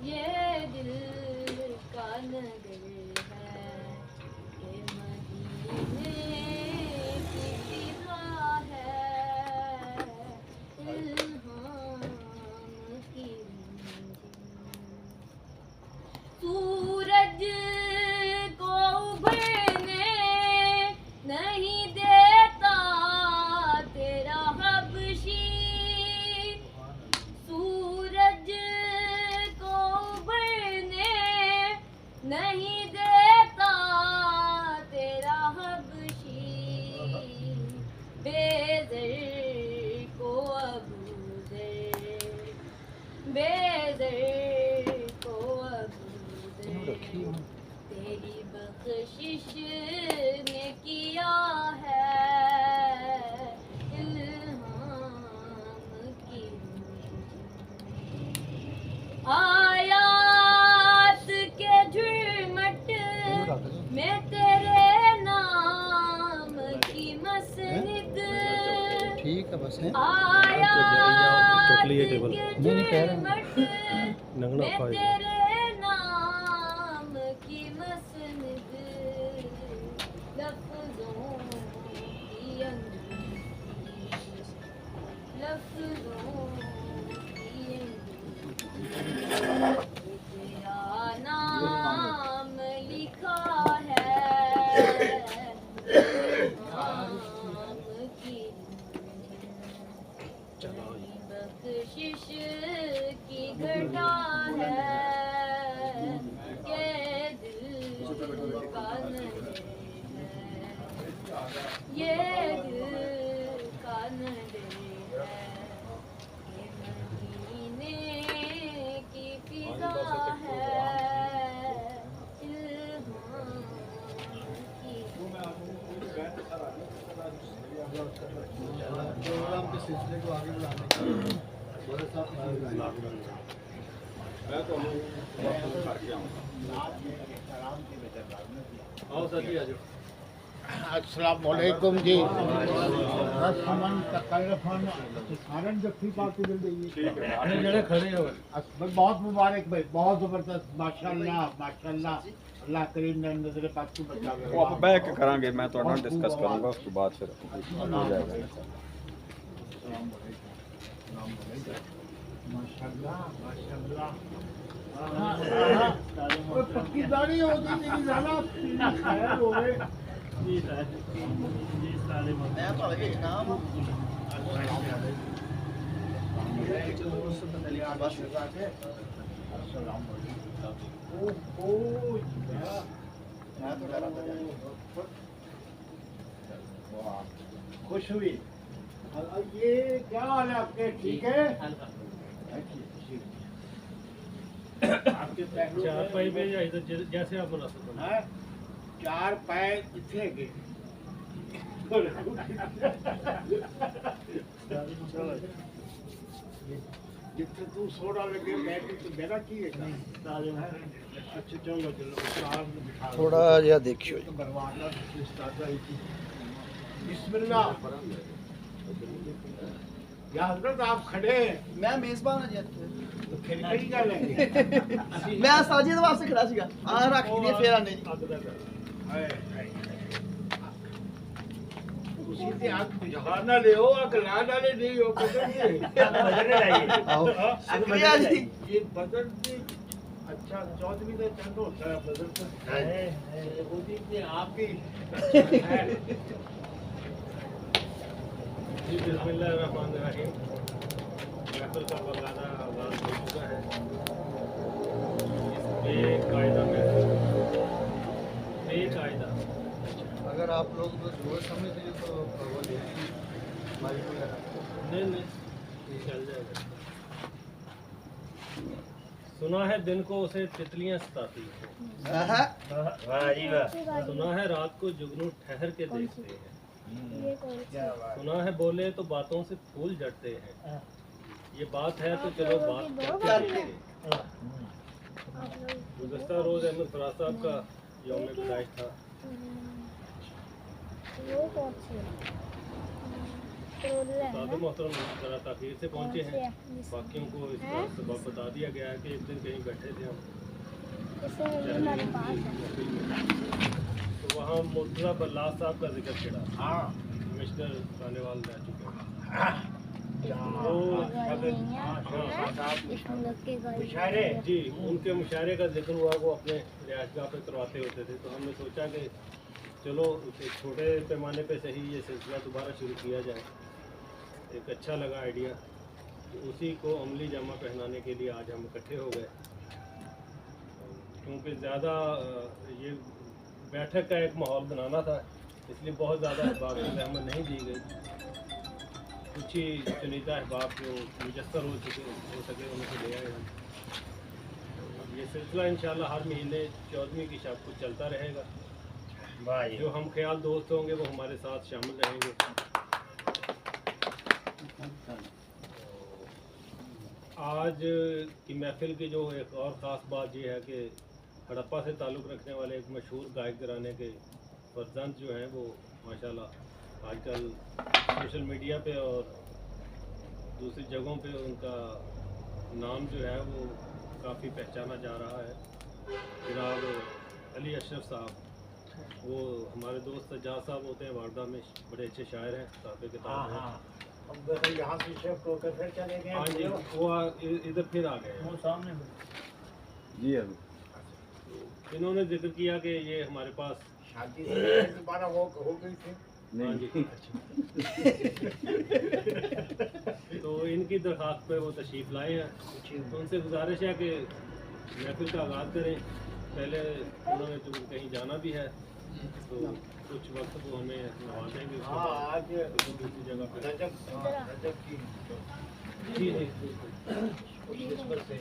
ये दिल का नगर है, ये मदीने की फिजा है, इल्हाम की सूरज को उभरने नहीं देता तेरा हबशी, सूरज को उभरने नहीं देता तेरा हबशी, बेदर को अबूदर, बेदर को अबूदर तेरी बख्शिश ने किया है, इल्हाम की आयात के झुरमट में तेरे नाम की मस्जिद, ठीक है बस है आयात टोकली है के टेबल झुरमट नंगना में खाएगा तेरे नाम की मस्जिद, लफ्जों की अंगूठी, लफ्जों की अंगूठी, तेरा नाम लिखा है, नाम की बख्शिश की घटा है, ये दिल का नजर है, ये दिल का नजर है, ये मदीने की फिजा है, इल्हाम की प्रोग्राम के सिलसिले को आगे बढ़ाने के लिए बड़े साहब मैं तो करके आऊँगा। आओ सर जी, आ जाओ। अस्सलाम वालेकुम जी। रसमन तकल्लफन कारण जो थी पार्टी मिल रही है। जड़े खड़े हो बहुत मुबारक भाई, बहुत जबरदस्त, माशाल्लाह माशाल्लाह। अल्लाह करीम ने नजर पाक को बचा के वो आप बैठ के करांगे, मैं तो डिस्कस करूंगा, उसके बाद फिर हो जाएगा। माशाल्लाह माशाल्लाह। पक्की दाढ़ी होगी मेरी ज़्यादा खैर हो गए। जी सर जी साले मैं तो अभी जनाब खुश हुई। ये क्या हाल है आपके, ठीक है? आपके पैर चार पाई पे या इधर जैसे आप बना सकते हैं? चार पैर कितने गए? जितने तू सोडा लगे बैठी तो मेरा की है अच्छा चलो चलो थोड़ा या देखियो बिस्मिल्लाह। या हजरत आप खड़े हैं, मैं मेजबान हां जी तो फिर कई गल है। मैं साजिद वास्ते खड़ा सीगा आ रख दिए फेर आने उसी से आग बुझाना ले हो, आग ला डाले नहीं हो बदन शुक्रिया जी। ये बदन भी अच्छा 14वीं का चंद होता है बदन तो वो भी आपकी है। जी बिस्मिल्लाहिर्रहमानिर्रहीम। महफिल का बगाना आगाज हो चुका है। बेकायदा महफिल, बेकायदा। अगर आप लोग जोर समझ लीजिए तो वो माइक वगैरह नहीं चल जाएगा। सुना है दिन को उसे तितलियां सताती हैं, सुना है रात को जुगनू ठहर के देखते हैं, सुना है बोले तो बातों से फूल झड़ते हैं। ये बात है तो चलो बात करते हैं। गुज़श्ता रोज अहमद फराज साहब का यौम पैदाइश था। साधु मोहतरम जरा ताखीर से पहुँचे हैं, बाकियों को इसका सबब बता दिया गया है कि एक दिन कहीं बैठे थे हम तो वहाँ मुर्तज़ा बल्लास साहब का जिक्र छिड़ा, कमिश्नर सानेवाल रह चुके हैं। जी उनके मुशायरे का जिक्र हुआ, वो अपने रिहायशगाह पे करवाते होते थे, तो हमने सोचा कि चलो एक छोटे पैमाने पे सही ये सिलसिला दोबारा शुरू किया जाए। एक अच्छा लगा आइडिया, तो उसी को अमली जामा पहनाने के लिए आज हम इकट्ठे हो गए, क्योंकि ज़्यादा ये बैठक का एक माहौल बनाना था, इसलिए बहुत ज़्यादा अहबाब की रहमत नहीं दी गई। कुछ ही चुनिंदा अहबाब जो मुयस्सर हो सके उनको ले आए हम। ये सिलसिला इंशाल्लाह हर महीने 14वीं की शब को चलता रहेगा। जो हम ख्याल दोस्त होंगे वो हमारे साथ शामिल रहेंगे। आज की महफिल की जो एक और ख़ास बात ये है कि हड़प्पा से ताल्लुक़ रखने वाले एक मशहूर गायक घराने के फर्जंद जो हैं वो माशाल्लाह आजकल सोशल मीडिया पे और दूसरी जगहों पे उनका नाम जो है वो काफ़ी पहचाना जा रहा है। जनाब अली अशरफ साहब, वो हमारे दोस्त सज्जाद साहब होते हैं वारदा में, बड़े अच्छे शायर हैं, साहब किताब हैं। यहाँ से शिफ्ट होकर फिर चले गए। हाँ जी, वो इधर फिर आ गए। वो सामने जी अभी इन्होंने जिक्र किया कि ये हमारे पास शादी दोबारा हो गई थी। हाँ जी तो इनकी दरख्वास्त पे वो तशरीफ़ लाए हैं, तो उनसे गुजारिश है कि महफिल का आगाज़ करें। पहले उन्होंने तो कहीं जाना भी है, तो कुछ वक्त वो हमें नवाजेंगे, उसके बाद आज दूसरी जगह पे। रजब की जी जी उस नस्बत से